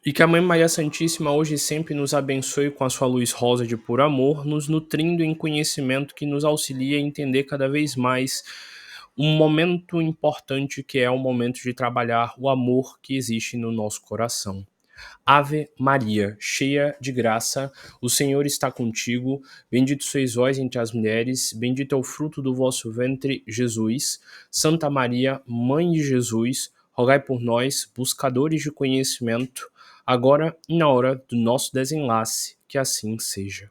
E que a Mãe Maria Santíssima hoje e sempre nos abençoe com a sua luz rosa de puro amor, nos nutrindo em conhecimento que nos auxilia a entender cada vez mais um momento importante que é o momento de trabalhar o amor que existe no nosso coração. Ave Maria, cheia de graça, o Senhor está contigo, bendito sois vós entre as mulheres, bendito é o fruto do vosso ventre, Jesus. Santa Maria, Mãe de Jesus, rogai por nós, buscadores de conhecimento, agora e na hora do nosso desenlace, que assim seja.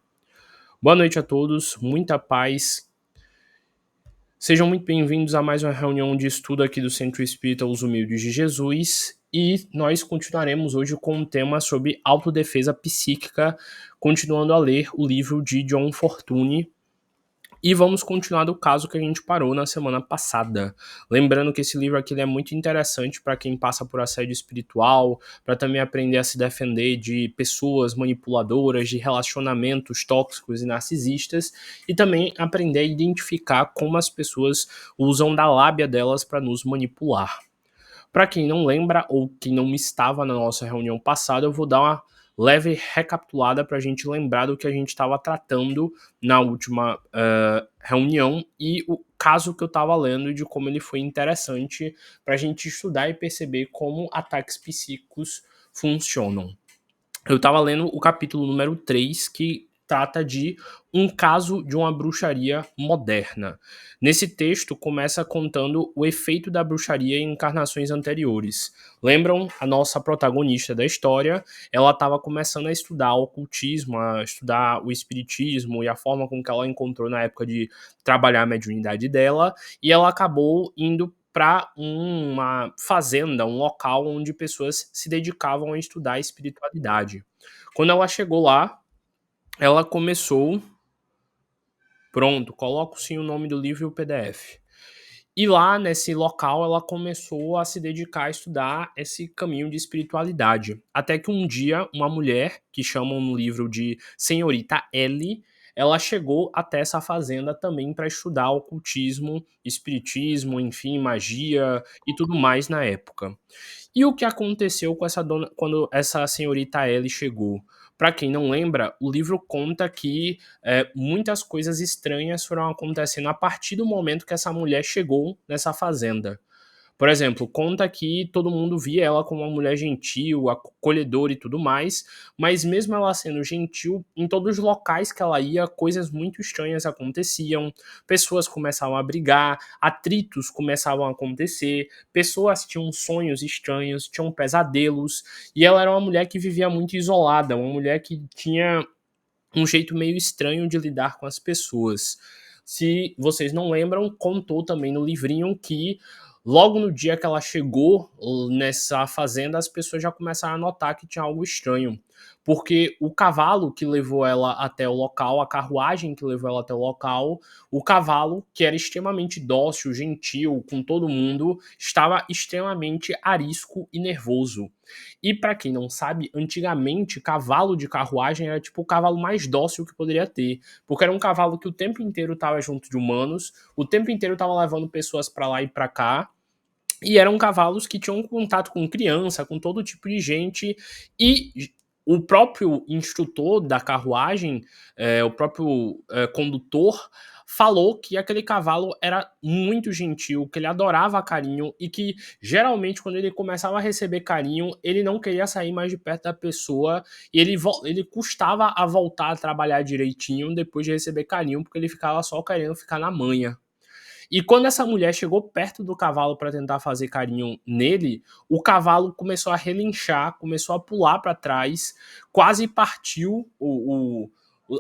Boa noite a todos, muita paz. Sejam muito bem-vindos a mais uma reunião de estudo aqui do Centro Espírita Os Humildes de Jesus, e nós continuaremos hoje com um tema sobre autodefesa psíquica, continuando a ler o livro de John Fortune. E vamos continuar do caso que a gente parou na semana passada. Lembrando que esse livro aqui é muito interessante para quem passa por assédio espiritual, para também aprender a se defender de pessoas manipuladoras, de relacionamentos tóxicos e narcisistas, e também aprender a identificar como as pessoas usam da lábia delas para nos manipular. Para quem não lembra ou quem não estava na nossa reunião passada, eu vou dar uma leve recapitulada para a gente lembrar do que a gente estava tratando na última reunião e o caso que eu estava lendo e de como ele foi interessante para a gente estudar e perceber como ataques psíquicos funcionam. Eu estava lendo o capítulo número 3, que trata de um caso de uma bruxaria moderna. Nesse texto, começa contando o efeito da bruxaria em encarnações anteriores. Lembram? A nossa protagonista da história, ela estava começando a estudar o ocultismo, a estudar o espiritismo e a forma com que ela encontrou na época de trabalhar a mediunidade dela, e ela acabou indo para uma fazenda, um local onde pessoas se dedicavam a estudar a espiritualidade. Quando ela chegou lá, ela começou. Pronto, coloco sim o nome do livro e o PDF. E lá, nesse local, ela começou a se dedicar a estudar esse caminho de espiritualidade. Até que um dia, uma mulher, que chamam no livro de Senhorita Ellie, ela chegou até essa fazenda também para estudar ocultismo, espiritismo, enfim, magia e tudo mais na época. E o que aconteceu com essa dona quando essa senhorita Ellie chegou? Para quem não lembra, o livro conta que muitas coisas estranhas foram acontecendo a partir do momento que essa mulher chegou nessa fazenda. Por exemplo, conta que todo mundo via ela como uma mulher gentil, acolhedora e tudo mais, mas mesmo ela sendo gentil, em todos os locais que ela ia, coisas muito estranhas aconteciam, pessoas começavam a brigar, atritos começavam a acontecer, pessoas tinham sonhos estranhos, tinham pesadelos, e ela era uma mulher que vivia muito isolada, uma mulher que tinha um jeito meio estranho de lidar com as pessoas. Se vocês não lembram, contou também no livrinho que logo no dia que ela chegou nessa fazenda, as pessoas já começaram a notar que tinha algo estranho. Porque o cavalo que levou ela até o local, a carruagem que levou ela até o local, o cavalo, que era extremamente dócil, gentil com todo mundo, estava extremamente arisco e nervoso. E para quem não sabe, antigamente cavalo de carruagem era tipo o cavalo mais dócil que poderia ter, porque era um cavalo que o tempo inteiro estava junto de humanos, o tempo inteiro estava levando pessoas para lá e para cá, e eram cavalos que tinham contato com criança, com todo tipo de gente, e o próprio instrutor da carruagem, o próprio condutor, falou que aquele cavalo era muito gentil, que ele adorava carinho e que geralmente quando ele começava a receber carinho, ele não queria sair mais de perto da pessoa e ele custava a voltar a trabalhar direitinho depois de receber carinho, porque ele ficava só querendo ficar na manha. E quando essa mulher chegou perto do cavalo para tentar fazer carinho nele, o cavalo começou a relinchar, começou a pular para trás, quase partiu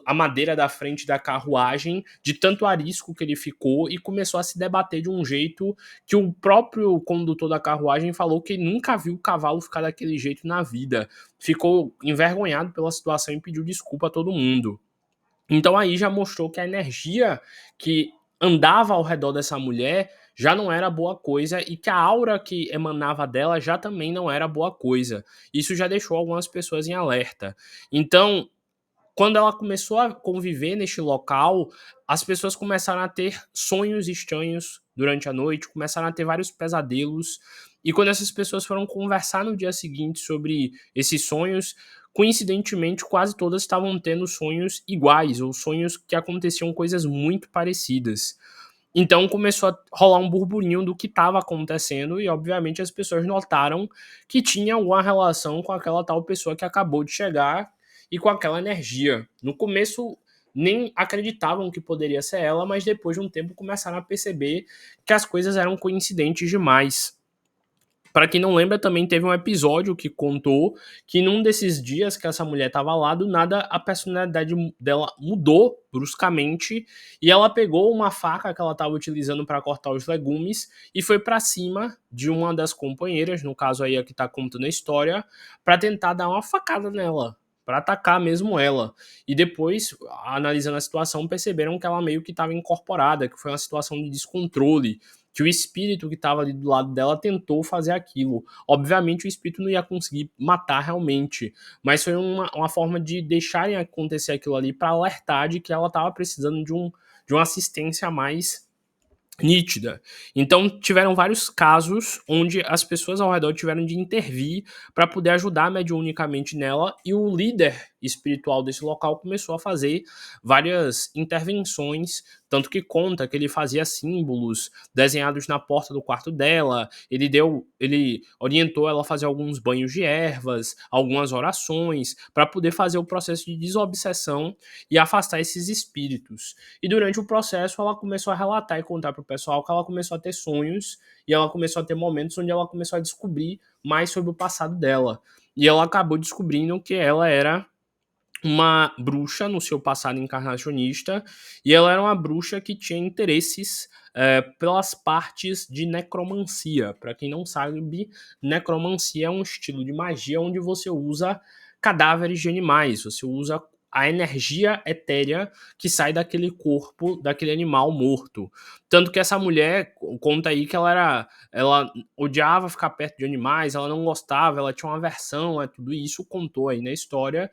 a madeira da frente da carruagem, de tanto arisco que ele ficou, e começou a se debater de um jeito que o próprio condutor da carruagem falou que nunca viu o cavalo ficar daquele jeito na vida. Ficou envergonhado pela situação e pediu desculpa a todo mundo. Então aí já mostrou que a energia que andava ao redor dessa mulher já não era boa coisa e que a aura que emanava dela já também não era boa coisa. Isso já deixou algumas pessoas em alerta. Então, quando ela começou a conviver neste local, as pessoas começaram a ter sonhos estranhos durante a noite, começaram a ter vários pesadelos, E quando essas pessoas foram conversar no dia seguinte sobre esses sonhos, coincidentemente quase todas estavam tendo sonhos iguais, ou sonhos que aconteciam coisas muito parecidas. Então começou a rolar um burburinho do que estava acontecendo e, obviamente, as pessoas notaram que tinha alguma relação com aquela tal pessoa que acabou de chegar e com aquela energia. No começo nem acreditavam que poderia ser ela, mas depois de um tempo começaram a perceber que as coisas eram coincidentes demais. Para quem não lembra, também teve um episódio que contou que num desses dias que essa mulher estava lá, do nada a personalidade dela mudou bruscamente e ela pegou uma faca que ela estava utilizando para cortar os legumes e foi para cima de uma das companheiras, no caso aí a que está contando a história, para tentar dar uma facada nela, para atacar mesmo ela. E depois, analisando a situação, perceberam que ela meio que estava incorporada, que foi uma situação de descontrole, que o espírito que estava ali do lado dela tentou fazer aquilo. Obviamente o espírito não ia conseguir matar realmente, mas foi uma forma de deixarem acontecer aquilo ali para alertar de que ela estava precisando de uma assistência mais nítida. Então tiveram vários casos onde as pessoas ao redor tiveram de intervir para poder ajudar mediunicamente nela, e o líder espiritual desse local começou a fazer várias intervenções, tanto que conta que ele fazia símbolos desenhados na porta do quarto dela, ele orientou ela a fazer alguns banhos de ervas, algumas orações para poder fazer o processo de desobsessão e afastar esses espíritos. E durante o processo ela começou a relatar e contar para o pessoal que ela começou a ter sonhos e ela começou a ter momentos onde ela começou a descobrir mais sobre o passado dela. E ela acabou descobrindo que ela era uma bruxa no seu passado encarnacionista, e ela era uma bruxa que tinha interesses pelas partes de necromancia. Para quem não sabe, necromancia é um estilo de magia onde você usa cadáveres de animais, você usa a energia etérea que sai daquele corpo, daquele animal morto. Tanto que essa mulher conta aí que ela odiava ficar perto de animais, ela não gostava, ela tinha uma aversão a tudo isso, contou aí na história,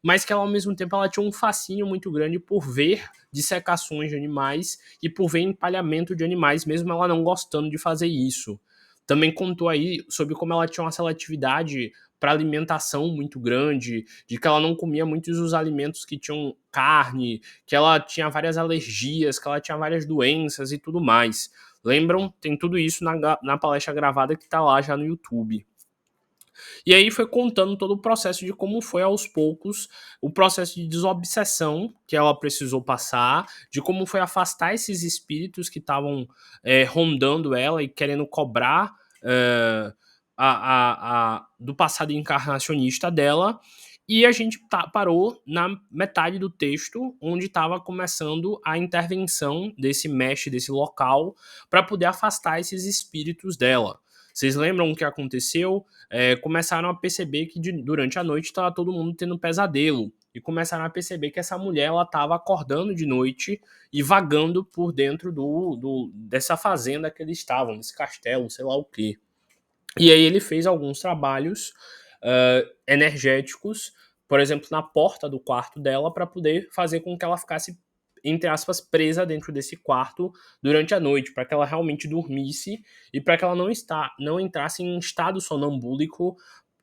mas que ela, ao mesmo tempo ela tinha um fascínio muito grande por ver dissecações de animais e por ver empalhamento de animais, mesmo ela não gostando de fazer isso. Também contou aí sobre como ela tinha uma seletividade para alimentação muito grande, de que ela não comia muitos dos alimentos que tinham carne, que ela tinha várias alergias, que ela tinha várias doenças e tudo mais. Lembram? Tem tudo isso na palestra gravada que está lá já no YouTube. E aí foi contando todo o processo de como foi aos poucos o processo de desobsessão que ela precisou passar, de como foi afastar esses espíritos que estavam rondando ela e querendo cobrar do passado encarnacionista dela. E a gente parou na metade do texto, onde estava começando a intervenção desse mestre, desse local, para poder afastar esses espíritos dela. Vocês lembram o que aconteceu? Começaram a perceber que durante a noite estava todo mundo tendo pesadelo. E começaram a perceber que essa mulher estava acordando de noite e vagando por dentro dessa fazenda que eles estavam, desse castelo, sei lá o quê. E aí ele fez alguns trabalhos energéticos, por exemplo, na porta do quarto dela, para poder fazer com que ela ficasse, entre aspas, presa dentro desse quarto durante a noite, para que ela realmente dormisse e para que ela não entrasse em estado sonambúlico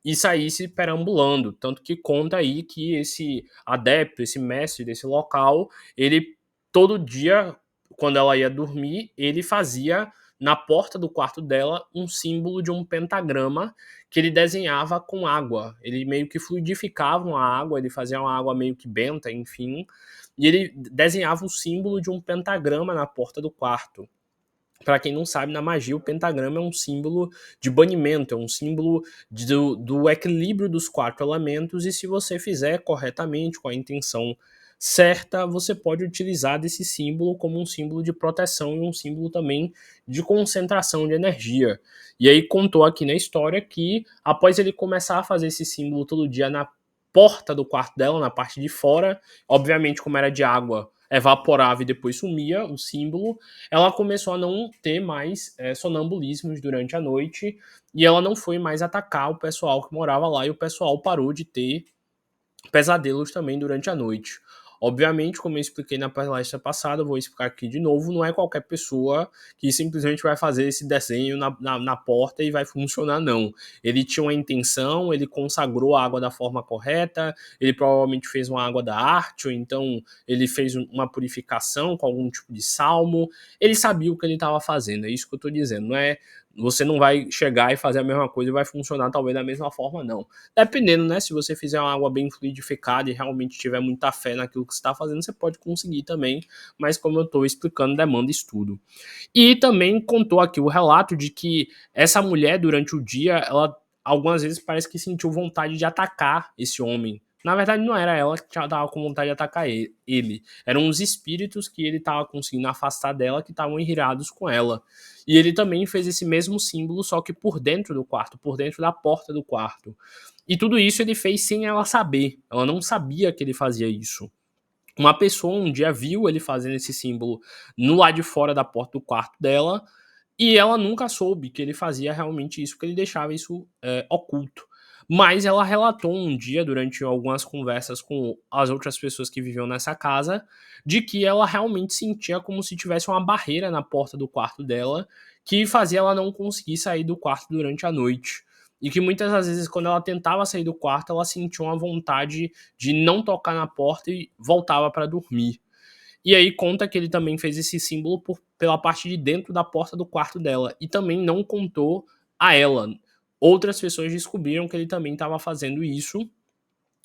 e saísse perambulando. Tanto que conta aí que esse adepto, esse mestre desse local, ele todo dia, quando ela ia dormir, ele fazia na porta do quarto dela um símbolo de um pentagrama que ele desenhava com água. Ele meio que fluidificava a água, ele fazia uma água meio que benta, enfim, e ele desenhava o símbolo de um pentagrama na porta do quarto. Para quem não sabe, na magia, o pentagrama é um símbolo de banimento, é um símbolo do equilíbrio dos quatro elementos, e se você fizer corretamente, com a intenção certa, você pode utilizar desse símbolo como um símbolo de proteção e um símbolo também de concentração de energia. E aí contou aqui na história que, após ele começar a fazer esse símbolo todo dia na porta do quarto dela, na parte de fora, obviamente como era de água, evaporava e depois sumia o símbolo, ela começou a não ter mais sonambulismos durante a noite e ela não foi mais atacar o pessoal que morava lá, e o pessoal parou de ter pesadelos também durante a noite. Obviamente, como eu expliquei na palestra passada, eu vou explicar aqui de novo, não é qualquer pessoa que simplesmente vai fazer esse desenho na porta e vai funcionar, não. Ele tinha uma intenção, ele consagrou a água da forma correta, ele provavelmente fez uma água da arte, ou então ele fez uma purificação com algum tipo de salmo, ele sabia o que ele estava fazendo, é isso que eu estou dizendo, não é você não vai chegar e fazer a mesma coisa e vai funcionar talvez da mesma forma, não. Dependendo, né? Se você fizer uma água bem fluidificada e realmente tiver muita fé naquilo que você está fazendo, você pode conseguir também, mas como eu estou explicando, demanda estudo. E também contou aqui o relato de que essa mulher, durante o dia, ela algumas vezes parece que sentiu vontade de atacar esse homem. Na verdade, não era ela que estava com vontade de atacar ele. Eram os espíritos que ele estava conseguindo afastar dela que estavam irritados com ela. E ele também fez esse mesmo símbolo, só que por dentro do quarto, por dentro da porta do quarto. E tudo isso ele fez sem ela saber. Ela não sabia que ele fazia isso. Uma pessoa um dia viu ele fazendo esse símbolo no lado de fora da porta do quarto dela e ela nunca soube que ele fazia realmente isso, que ele deixava isso oculto. Mas ela relatou um dia, durante algumas conversas com as outras pessoas que viviam nessa casa, de que ela realmente sentia como se tivesse uma barreira na porta do quarto dela, que fazia ela não conseguir sair do quarto durante a noite. E que muitas das vezes, quando ela tentava sair do quarto, ela sentia uma vontade de não tocar na porta e voltava para dormir. E aí conta que ele também fez esse símbolo pela parte de dentro da porta do quarto dela. E também não contou a ela. Outras pessoas descobriram que ele também estava fazendo isso.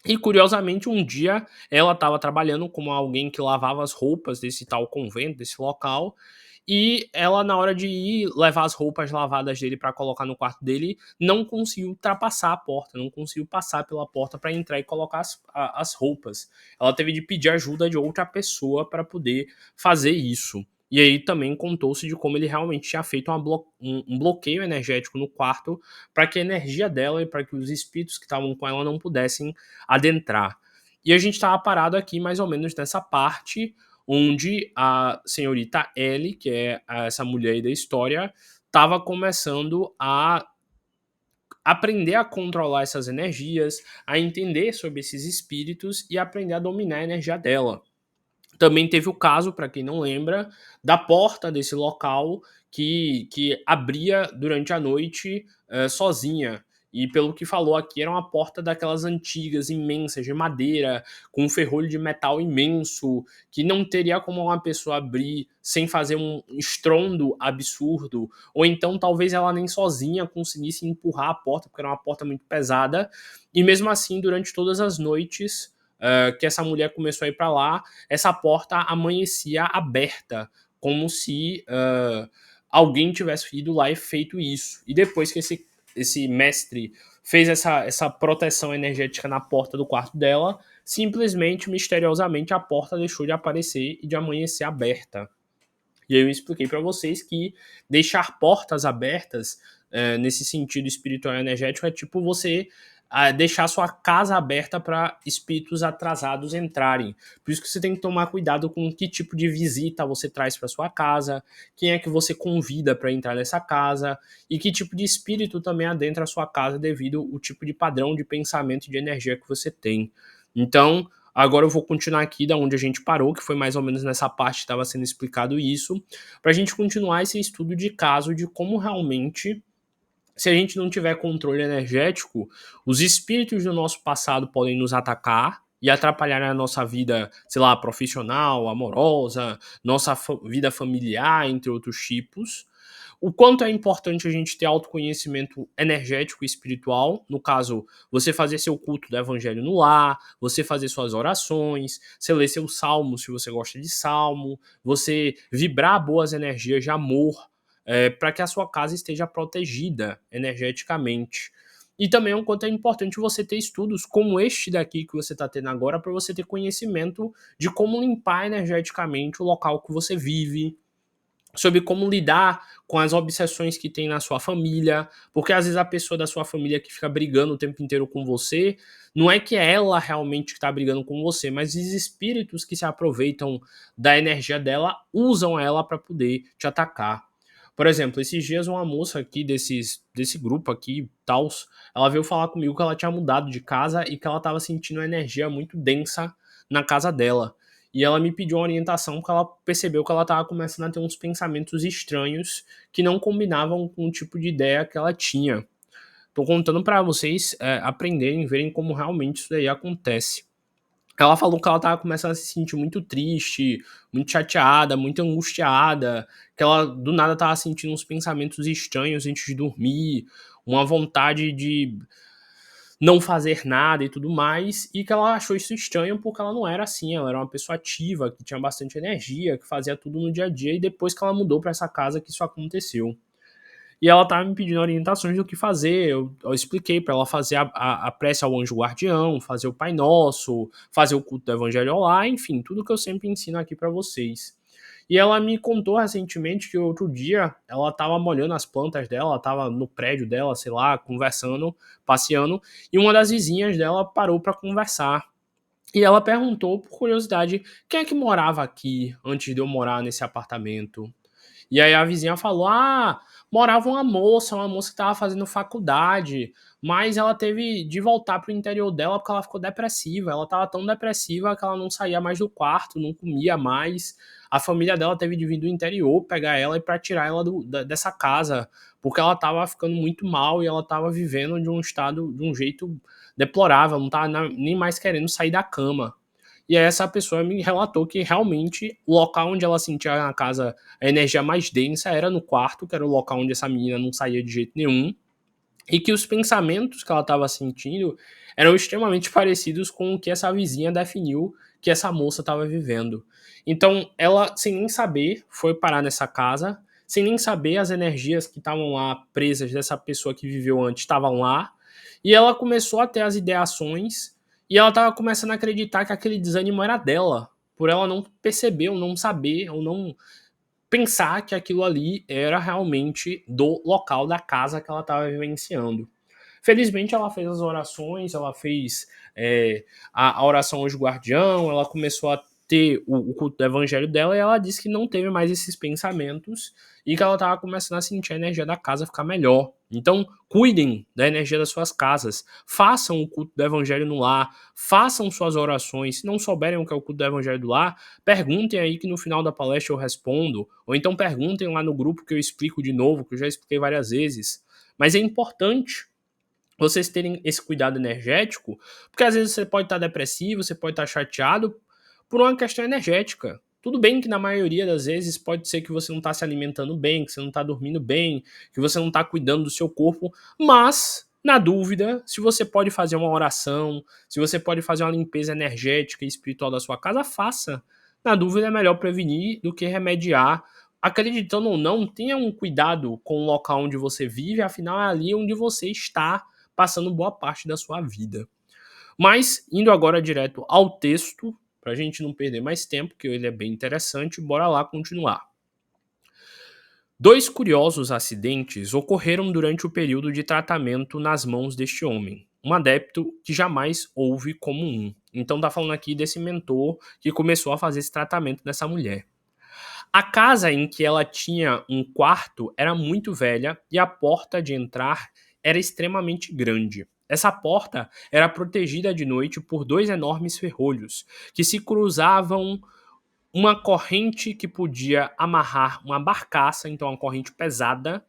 E curiosamente, um dia ela estava trabalhando como alguém que lavava as roupas desse tal convento, desse local. E ela, na hora de ir levar as roupas lavadas dele para colocar no quarto dele, não conseguiu ultrapassar a porta, não conseguiu passar pela porta para entrar e colocar as roupas. Ela teve de pedir ajuda de outra pessoa para poder fazer isso. E aí também contou-se de como ele realmente tinha feito um bloqueio energético no quarto para que a energia dela e para que os espíritos que estavam com ela não pudessem adentrar. E a gente estava parado aqui mais ou menos nessa parte onde a senhorita Ellie, que é essa mulher aí da história, estava começando a aprender a controlar essas energias, a entender sobre esses espíritos e aprender a dominar a energia dela. Também teve o caso, para quem não lembra, da porta desse local que abria durante a noite sozinha. E pelo que falou aqui, era uma porta daquelas antigas, imensas, de madeira, com um ferrolho de metal imenso, que não teria como uma pessoa abrir sem fazer um estrondo absurdo. Ou então talvez ela nem sozinha conseguisse empurrar a porta, porque era uma porta muito pesada. E mesmo assim, durante todas as noites que essa mulher começou a ir para lá, essa porta amanhecia aberta, como se alguém tivesse ido lá e feito isso. E depois que esse mestre fez essa proteção energética na porta do quarto dela, simplesmente, misteriosamente, a porta deixou de aparecer e de amanhecer aberta. E aí eu expliquei para vocês que deixar portas abertas, nesse sentido espiritual e energético, é tipo você deixar sua casa aberta para espíritos atrasados entrarem. Por isso que você tem que tomar cuidado com que tipo de visita você traz para sua casa, quem é que você convida para entrar nessa casa e que tipo de espírito também adentra a sua casa devido ao tipo de padrão de pensamento e de energia que você tem. Então, agora eu vou continuar aqui da onde a gente parou, que foi mais ou menos nessa parte que estava sendo explicado isso, para a gente continuar esse estudo de caso de como realmente, se a gente não tiver controle energético, os espíritos do nosso passado podem nos atacar e atrapalhar a nossa vida, sei lá, profissional, amorosa, nossa vida familiar, entre outros tipos. O quanto é importante a gente ter autoconhecimento energético e espiritual, no caso, você fazer seu culto do evangelho no lar, você fazer suas orações, você ler seus salmos se você gosta de salmo, você vibrar boas energias de amor, para que a sua casa esteja protegida energeticamente. E também o quanto é importante você ter estudos como este daqui que você está tendo agora, para você ter conhecimento de como limpar energeticamente o local que você vive, sobre como lidar com as obsessões que tem na sua família, porque às vezes a pessoa da sua família que fica brigando o tempo inteiro com você, não é que é ela realmente que está brigando com você, mas os espíritos que se aproveitam da energia dela usam ela para poder te atacar. Por exemplo, esses dias uma moça aqui desse grupo aqui, Taos, ela veio falar comigo que ela tinha mudado de casa e que ela estava sentindo uma energia muito densa na casa dela. e ela me pediu uma orientação porque ela percebeu que ela estava começando a ter uns pensamentos estranhos que não combinavam com o tipo de ideia que ela tinha. Tô contando para vocês aprenderem, verem como realmente isso daí acontece. Ela falou que ela estava começando a se sentir muito triste, muito chateada, muito angustiada, que ela do nada estava sentindo uns pensamentos estranhos antes de dormir, uma vontade de não fazer nada e tudo mais, e que ela achou isso estranho porque ela não era assim, ela era uma pessoa ativa, que tinha bastante energia, que fazia tudo no dia a dia, e depois que ela mudou para essa casa que isso aconteceu. E ela tava me pedindo orientações do que fazer. Eu expliquei para ela fazer a prece ao anjo guardião, fazer o Pai Nosso, fazer o culto do Evangelho lá, enfim, tudo que eu sempre ensino aqui para vocês. E ela me contou recentemente que outro dia ela tava molhando as plantas dela, ela tava no prédio dela, sei lá, conversando, passeando, e uma das vizinhas dela parou para conversar. E ela perguntou, por curiosidade, quem é que morava aqui antes de eu morar nesse apartamento? E aí a vizinha falou: ah, morava uma moça que estava fazendo faculdade, mas ela teve de voltar pro interior dela porque ela ficou depressiva. Ela estava tão depressiva que ela não saía mais do quarto, não comia mais. A família dela teve de vir do interior pegar ela e para tirar ela dessa casa, porque ela estava ficando muito mal e ela estava vivendo de um estado, de um jeito deplorável, não estava nem mais querendo sair da cama. E aí essa pessoa me relatou que realmente o local onde ela sentia na casa a energia mais densa era no quarto, que era o local onde essa menina não saía de jeito nenhum, e que os pensamentos que ela estava sentindo eram extremamente parecidos com o que essa vizinha definiu que essa moça estava vivendo. Então, ela, sem nem saber, foi parar nessa casa, sem nem saber as energias que estavam lá presas dessa pessoa que viveu antes estavam lá, e ela começou a ter as ideações, e ela estava começando a acreditar que aquele desânimo era dela, por ela não perceber, ou não saber, ou não pensar que aquilo ali era realmente do local da casa que ela estava vivenciando. Felizmente ela fez as orações, ela fez a oração hoje guardião, ela começou a ter o culto do evangelho dela e ela disse que não teve mais esses pensamentos e que ela estava começando a sentir a energia da casa ficar melhor. Então, cuidem da energia das suas casas, façam o culto do evangelho no lar, façam suas orações. Se não souberem o que é o culto do evangelho do lar, perguntem aí que no final da palestra eu respondo, ou então perguntem lá no grupo que eu explico de novo, que eu já expliquei várias vezes. Mas é importante vocês terem esse cuidado energético, porque às vezes você pode estar depressivo, você pode estar chateado por uma questão energética. Tudo bem que na maioria das vezes pode ser que você não está se alimentando bem, que você não está dormindo bem, que você não está cuidando do seu corpo, mas, na dúvida, se você pode fazer uma oração, se você pode fazer uma limpeza energética e espiritual da sua casa, faça. Na dúvida é melhor prevenir do que remediar. Acreditando ou não, tenha um cuidado com o local onde você vive, afinal é ali onde você está passando boa parte da sua vida. Mas, indo agora direto ao texto, para a gente não perder mais tempo, que ele é bem interessante, bora lá continuar. Dois curiosos acidentes ocorreram durante o período de tratamento nas mãos deste homem, um adepto que jamais houve como um. Então tá falando aqui desse mentor que começou a fazer esse tratamento dessa mulher. A casa em que ela tinha um quarto era muito velha e a porta de entrar era extremamente grande. Essa porta era protegida de noite por dois enormes ferrolhos que se cruzavam uma corrente que podia amarrar uma barcaça, então uma corrente pesada,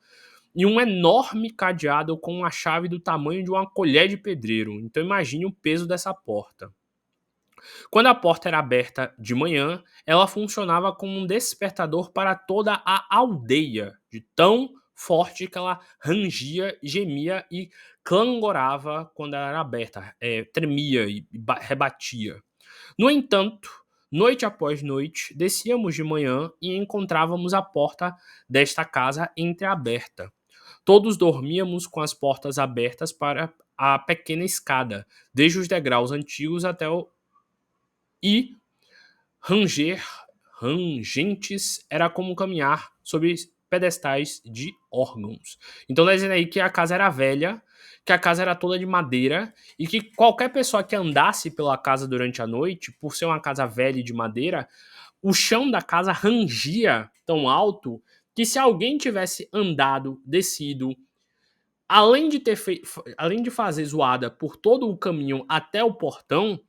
e um enorme cadeado com uma chave do tamanho de uma colher de pedreiro. Então imagine o peso dessa porta. Quando a porta era aberta de manhã, ela funcionava como um despertador para toda a aldeia, de tão forte que ela rangia, gemia e clangorava quando ela era aberta, tremia e rebatia. No entanto, noite após noite, descíamos de manhã e encontrávamos a porta desta casa entreaberta. Todos dormíamos com as portas abertas para a pequena escada, desde os degraus antigos até o e ranger rangentes era como caminhar sobre pedestais de órgãos. Então tá dizendo aí que a casa era velha, que a casa era toda de madeira e que qualquer pessoa que andasse pela casa durante a noite, por ser uma casa velha e de madeira, o chão da casa rangia tão alto que se alguém tivesse andado, descido, além de fazer zoada por todo o caminho até o portão,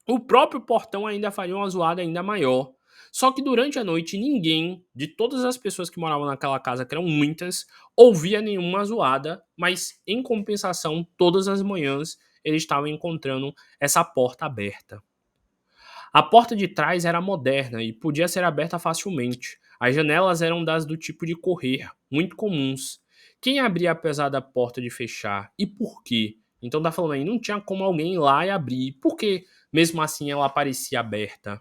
O próprio portão ainda faria uma zoada ainda maior. Só que durante a noite ninguém, de todas as pessoas que moravam naquela casa, que eram muitas, ouvia nenhuma zoada, mas em compensação, todas as manhãs eles estavam encontrando essa porta aberta. A porta de trás era moderna e podia ser aberta facilmente. As janelas eram das do tipo de correr, muito comuns. Quem abria apesar da porta de fechar e por quê? Então tá falando aí, não tinha como alguém ir lá e abrir. Por que mesmo assim ela parecia aberta?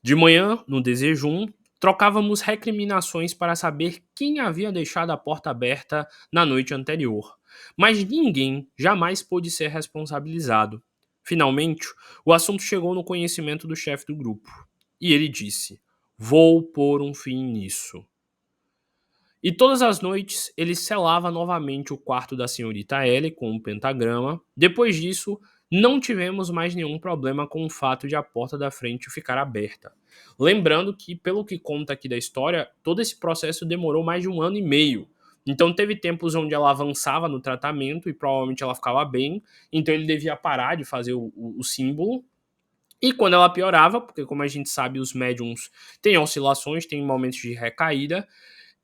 De manhã, no desejum, trocávamos recriminações para saber quem havia deixado a porta aberta na noite anterior. Mas ninguém jamais pôde ser responsabilizado. Finalmente, o assunto chegou no conhecimento do chefe do grupo. E ele disse: Vou pôr um fim nisso. E todas as noites ele selava novamente o quarto da senhorita Ellie com um pentagrama. Depois disso, não tivemos mais nenhum problema com o fato de a porta da frente ficar aberta. Lembrando que, pelo que conta aqui da história, todo esse processo demorou mais de 1 ano e meio. Então teve tempos onde ela avançava no tratamento e provavelmente ela ficava bem, então ele devia parar de fazer o símbolo. E quando ela piorava, porque como a gente sabe, os médiums têm oscilações, têm momentos de recaída,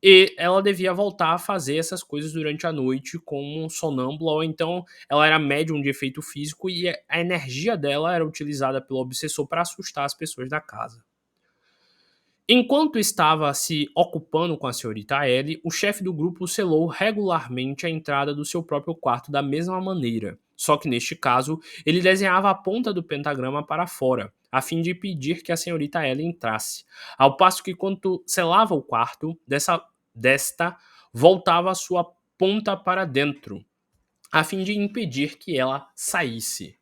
e ela devia voltar a fazer essas coisas durante a noite como sonâmbula, ou então ela era médium de efeito físico e a energia dela era utilizada pelo obsessor para assustar as pessoas da casa. Enquanto estava se ocupando com a senhorita Ellie, o chefe do grupo selou regularmente a entrada do seu próprio quarto da mesma maneira. Só que neste caso, ele desenhava a ponta do pentagrama para fora, a fim de impedir que a senhorita Ellie entrasse. Ao passo que quando selava o quarto, desta voltava a sua ponta para dentro, a fim de impedir que ela saísse.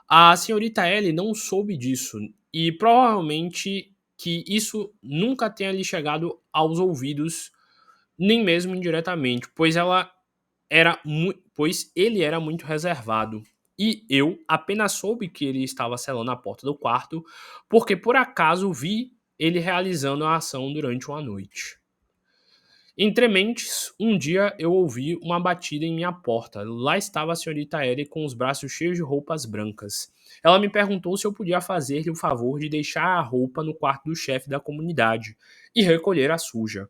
A senhorita Ellie não soube disso e provavelmente que isso nunca tenha lhe chegado aos ouvidos, nem mesmo indiretamente, pois ele era muito reservado. E eu apenas soube que ele estava selando a porta do quarto, porque por acaso vi ele realizando a ação durante uma noite. Entre mentes, um dia eu ouvi uma batida em minha porta. Lá estava a senhorita Ellie com os braços cheios de roupas brancas. Ela me perguntou se eu podia fazer-lhe o favor de deixar a roupa no quarto do chefe da comunidade e recolher a suja.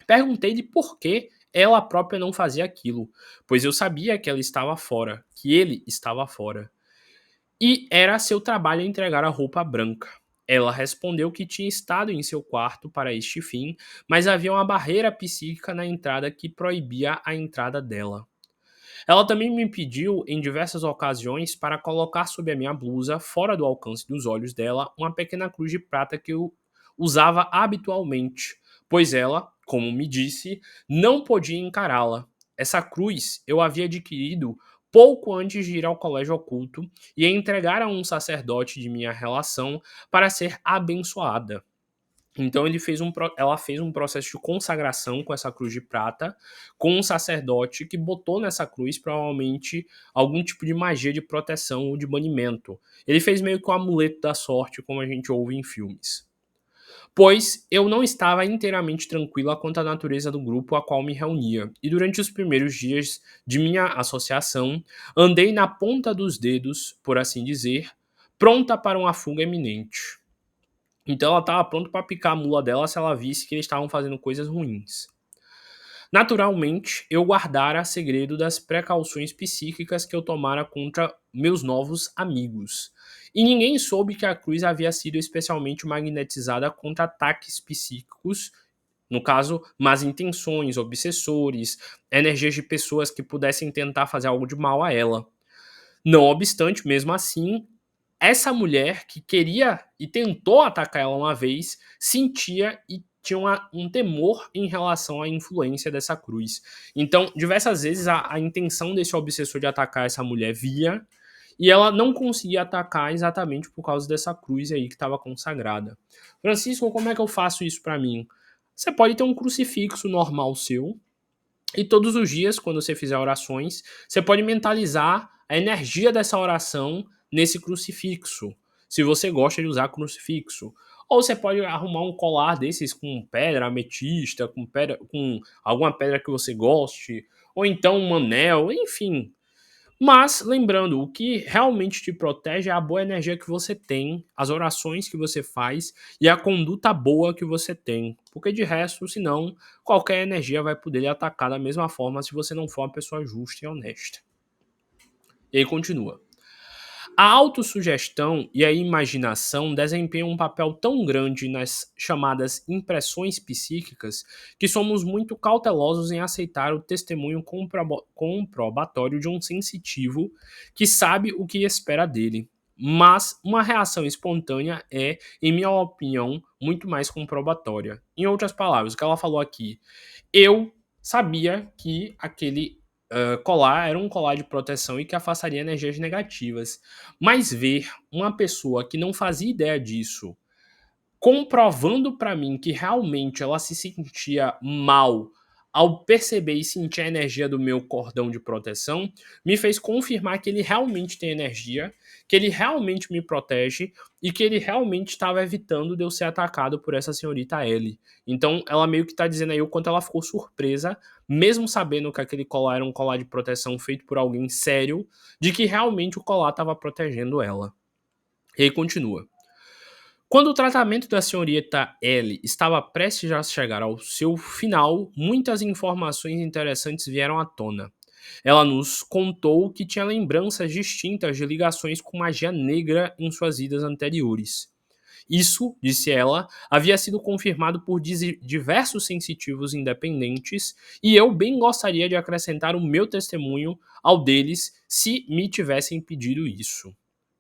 Perguntei-lhe por que ela própria não fazia aquilo, pois eu sabia que ela estava fora, que ele estava fora. E era seu trabalho entregar a roupa branca. Ela respondeu que tinha estado em seu quarto para este fim, mas havia uma barreira psíquica na entrada que proibia a entrada dela. Ela também me pediu, em diversas ocasiões, para colocar sob a minha blusa, fora do alcance dos olhos dela, uma pequena cruz de prata que eu usava habitualmente, pois ela, como me disse, não podia encará-la. Essa cruz eu havia adquirido pouco antes de ir ao colégio oculto e a entregar a um sacerdote de minha relação para ser abençoada. Então ela fez um processo de consagração com essa cruz de prata, com um sacerdote que botou nessa cruz provavelmente algum tipo de magia de proteção ou de banimento. Ele fez meio que o amuleto da sorte, como a gente ouve em filmes. Pois eu não estava inteiramente tranquila quanto à natureza do grupo a qual me reunia, e durante os primeiros dias de minha associação, andei na ponta dos dedos, por assim dizer, pronta para uma fuga iminente. Então ela estava pronta para picar a mula dela se ela visse que eles estavam fazendo coisas ruins. Naturalmente, eu guardara segredo das precauções psíquicas que eu tomara contra meus novos amigos. E ninguém soube que a cruz havia sido especialmente magnetizada contra ataques psíquicos, no caso, más intenções, obsessores, energias de pessoas que pudessem tentar fazer algo de mal a ela. Não obstante, mesmo assim, essa mulher que queria e tentou atacar ela uma vez, sentia e tinha um temor em relação à influência dessa cruz. Então, diversas vezes a intenção desse obsessor de atacar essa mulher via, e ela não conseguia atacar exatamente por causa dessa cruz aí que estava consagrada. Francisco, como é que eu faço isso para mim? Você pode ter um crucifixo normal seu, e todos os dias, quando você fizer orações, você pode mentalizar a energia dessa oração nesse crucifixo, se você gosta de usar crucifixo. Ou você pode arrumar um colar desses com pedra ametista, com alguma pedra que você goste, ou então um anel, enfim. Mas, lembrando, o que realmente te protege é a boa energia que você tem, as orações que você faz e a conduta boa que você tem. Porque de resto, senão, qualquer energia vai poder lhe atacar da mesma forma se você não for uma pessoa justa e honesta. E aí continua. A autossugestão e a imaginação desempenham um papel tão grande nas chamadas impressões psíquicas que somos muito cautelosos em aceitar o testemunho comprobatório de um sensitivo que sabe o que espera dele. Mas uma reação espontânea é, em minha opinião, muito mais comprobatória. Em outras palavras, o que ela falou aqui, eu sabia que aquele colar era um colar de proteção e que afastaria energias negativas. Mas ver uma pessoa que não fazia ideia disso comprovando para mim que realmente ela se sentia mal ao perceber e sentir a energia do meu cordão de proteção, me fez confirmar que ele realmente tem energia, que ele realmente me protege e que ele realmente estava evitando de eu ser atacado por essa senhorita Ellie. Então, ela meio que tá dizendo aí o quanto ela ficou surpresa, mesmo sabendo que aquele colar era um colar de proteção feito por alguém sério, de que realmente o colar estava protegendo ela. E aí continua. Quando o tratamento da senhorita Ellie estava prestes a chegar ao seu final, muitas informações interessantes vieram à tona. Ela nos contou que tinha lembranças distintas de ligações com magia negra em suas vidas anteriores. Isso, disse ela, havia sido confirmado por diversos sensitivos independentes e eu bem gostaria de acrescentar o meu testemunho ao deles se me tivessem pedido isso.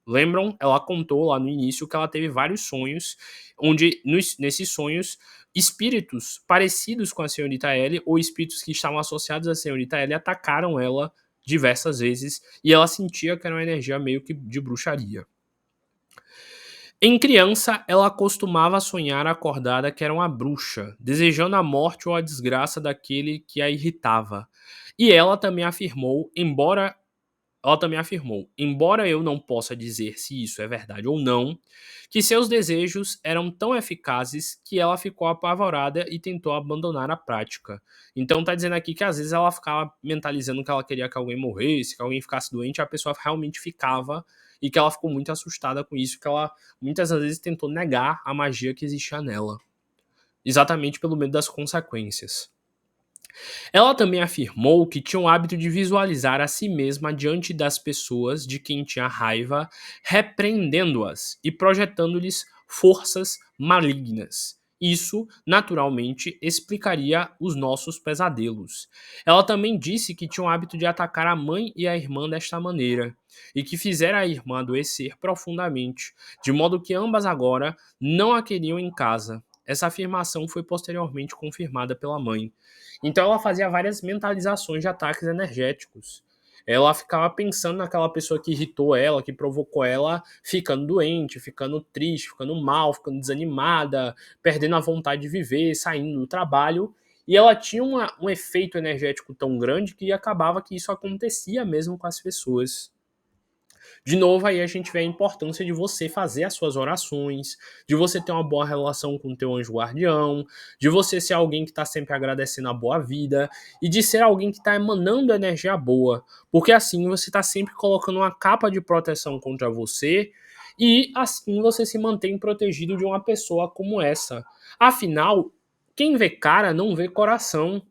Lembram? Ela contou lá no início que ela teve vários sonhos, onde nesses sonhos espíritos parecidos com a senhorita Ellie ou espíritos que estavam associados à senhorita Ellie atacaram ela diversas vezes e ela sentia que era uma energia meio que de bruxaria. Em criança, ela costumava sonhar acordada que era uma bruxa, desejando a morte ou a desgraça daquele que a irritava. E embora eu não possa dizer se isso é verdade ou não, que seus desejos eram tão eficazes que ela ficou apavorada e tentou abandonar a prática. Então tá dizendo aqui que às vezes ela ficava mentalizando que ela queria que alguém morresse, que alguém ficasse doente, e a pessoa realmente ficava e que ela ficou muito assustada com isso, que ela muitas vezes tentou negar a magia que existia nela, exatamente pelo medo das consequências. Ela também afirmou que tinha o hábito de visualizar a si mesma diante das pessoas de quem tinha raiva, repreendendo-as e projetando-lhes forças malignas. Isso, naturalmente, explicaria os nossos pesadelos. Ela também disse que tinha o hábito de atacar a mãe e a irmã desta maneira, e que fizera a irmã adoecer profundamente, de modo que ambas agora não a queriam em casa. Essa afirmação foi posteriormente confirmada pela mãe. Então ela fazia várias mentalizações de ataques energéticos. Ela ficava pensando naquela pessoa que irritou ela, que provocou ela, ficando doente, ficando triste, ficando mal, ficando desanimada, perdendo a vontade de viver, saindo do trabalho. E ela tinha um efeito energético tão grande que acabava que isso acontecia mesmo com as pessoas. De novo, aí a gente vê a importância de você fazer as suas orações, de você ter uma boa relação com o teu anjo guardião, de você ser alguém que está sempre agradecendo a boa vida e de ser alguém que está emanando energia boa, porque assim você está sempre colocando uma capa de proteção contra você e assim você se mantém protegido de uma pessoa como essa. Afinal, quem vê cara não vê coração.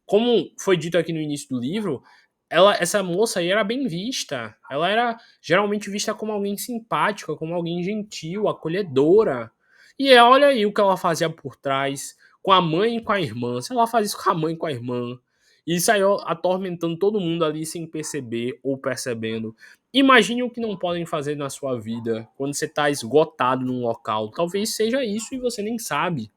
Como foi dito aqui no início do livro, essa moça aí era bem vista. Ela era geralmente vista como alguém simpática, como alguém gentil, acolhedora. E olha aí o que ela fazia por trás, com a mãe e com a irmã. Se ela faz isso com a mãe e com a irmã, e saiu atormentando todo mundo ali sem perceber ou percebendo. Imagine o que não podem fazer na sua vida quando você está esgotado num local. Talvez seja isso e você nem sabe.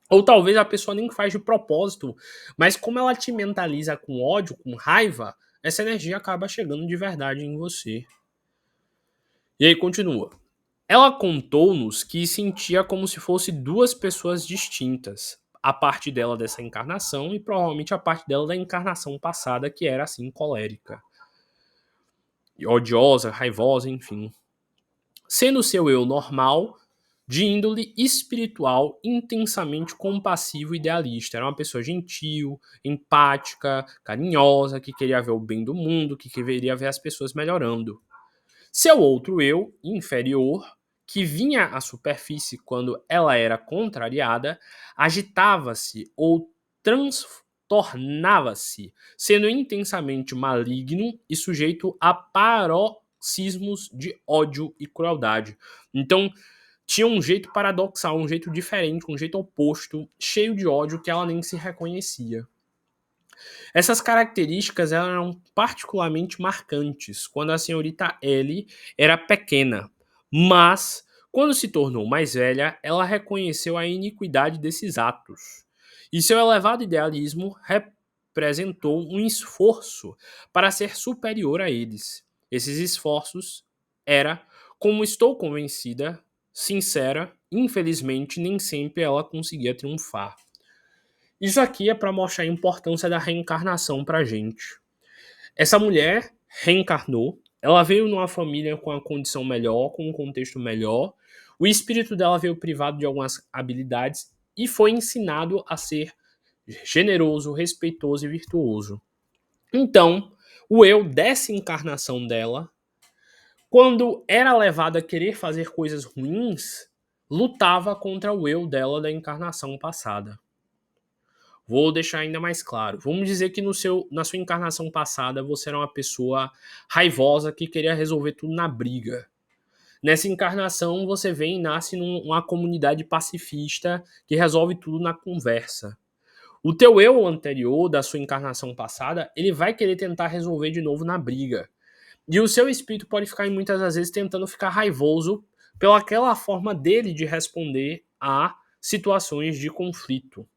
Ou talvez a pessoa nem faz de propósito, mas como ela te mentaliza com ódio, com raiva, essa energia acaba chegando de verdade em você. E aí continua. Ela contou-nos que sentia como se fosse duas pessoas distintas. A parte dela dessa encarnação e provavelmente a parte dela da encarnação passada, que era assim, colérica, odiosa, raivosa, enfim. Sendo seu eu normal, de índole espiritual, intensamente compassivo e idealista. Era uma pessoa gentil, empática, carinhosa, que queria ver o bem do mundo, que queria ver as pessoas melhorando. Seu outro eu, inferior, que vinha à superfície quando ela era contrariada, agitava-se ou transtornava-se, sendo intensamente maligno e sujeito a paroxismos de ódio e crueldade. Então, tinha um jeito paradoxal, um jeito diferente, um jeito oposto, cheio de ódio que ela nem se reconhecia. Essas características eram particularmente marcantes quando a senhorita Ellie era pequena, mas quando se tornou mais velha, ela reconheceu a iniquidade desses atos. E seu elevado idealismo representou um esforço para ser superior a eles. Esses esforços era, como estou convencida, sincera, infelizmente nem sempre ela conseguia triunfar. Isso aqui é para mostrar a importância da reencarnação pra gente. Essa mulher reencarnou, ela veio numa família com uma condição melhor, com um contexto melhor. O espírito dela veio privado de algumas habilidades e foi ensinado a ser generoso, respeitoso e virtuoso. Então, o eu dessa encarnação dela, quando era levado a querer fazer coisas ruins, lutava contra o eu dela da encarnação passada. Vou deixar ainda mais claro. Vamos dizer que na sua encarnação passada você era uma pessoa raivosa que queria resolver tudo na briga. Nessa encarnação você vem e nasce numa comunidade pacifista que resolve tudo na conversa. O teu eu anterior da sua encarnação passada, ele vai querer tentar resolver de novo na briga. E o seu espírito pode ficar muitas das vezes tentando ficar raivoso pelaquela forma dele de responder a situações de conflito.